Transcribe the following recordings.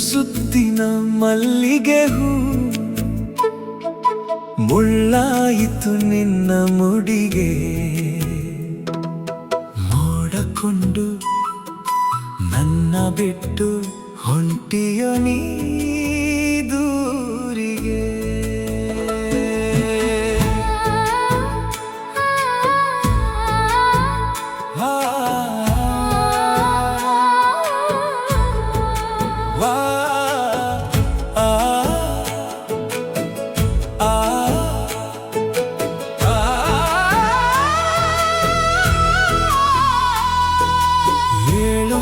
ಸುತ್ತಿನ ಮಲ್ಲಿಗೆ ಹೂ ಮುಳ್ಳಾಯಿತು ನಿನ್ನ ಮುಡಿಗೆ ಮೋಡಕೊಂಡು ನನ್ನ ಬಿಟ್ಟು ಹೊಂಟಿಯೋ ನೀ ದೂರಿಗೆ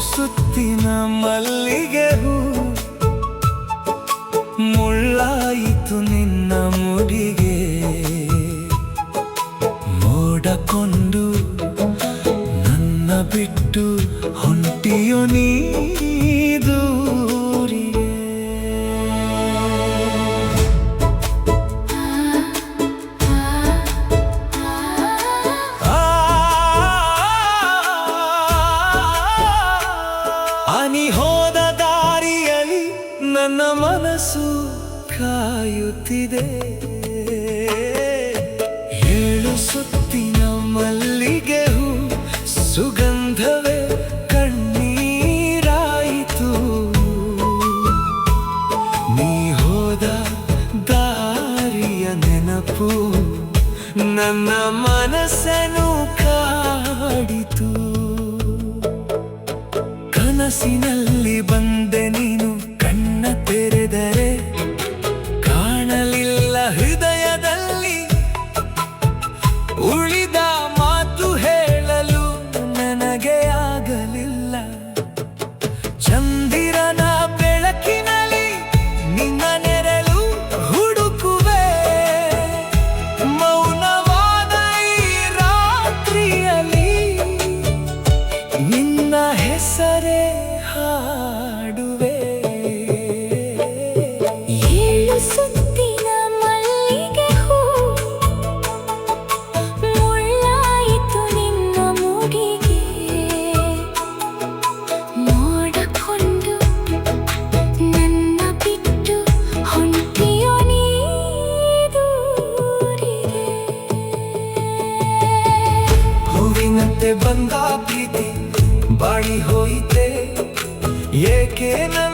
ಸುತ್ತಿನ ಮಲ್ಲಿಗೆ ಹೂ ಮುಳ್ಳಾಯಿತು ನಿನ್ನ ಮುಡಿಗೆ ಮೋಡಕೊಂಡು ನನ್ನ ಬಿಟ್ಟು ಹೊಂಟಿಯೋ ನೀ ದೂರಿಗೆ ನೀ ಹೋದ ದಾರಿಯಲ್ಲಿ ನನ್ನ ಮನಸ್ಸು ಕಾಯುತ್ತಿದೆ ಏಳು ಸುತ್ತಿನ ಮಲ್ಲಿಗೆ ಹೂ ಸುಗಂಧವೇ ಕಣ್ಣೀರಾಯಿತು ನೀ ಹೋದ ದಾರಿಯ ನೆನಪು ನನ್ನ ಮನಸ್ಸನ್ನು ಕಾಡಿತು ಕನಸಿನಲ್ಲಿ ಬಂದೆ ನೀನು ಕಣ್ಣ ತೆರೆದರೆ ಕಾಣಲಿಲ್ಲ ಹೃದಯದಲ್ಲಿ ಉಳಿದ ಮಾತು ಹೇಳಲು ನನಗೆ ಆಗಲಿಲ್ಲ ಚಂದಿರನ ಬೆಳಕಿನಲ್ಲಿ ನಿನ್ನ ನೆರಳು ಹುಡುಕುವೆ ಮೌನವಾದ ಈ ರಾತ್ರಿಯಲ್ಲಿ ನಿನ್ನ ಹೆಸರೇ ಹಾಡುವೆ ಏಳು ಸುತ್ತಿನ ಮಲ್ಲಿಗೆ ಹೂ ಮುಳ್ಳಾಯಿತು ನಿನ್ನ ಮುಡಿಗೆ ಮೋಡಕೊಂಡು ನನ್ನ ಬಿಟ್ಟು ಹೊಂಟಿಯೋ ನೀ ದೂರಿಗೆ ಹೂವಿನಂತೆ ಬಂದ ಪ್ರೀತಿ ಬಾಳಿ ಹೋಯಿತೆ ಏಕೆ ನನ್ನ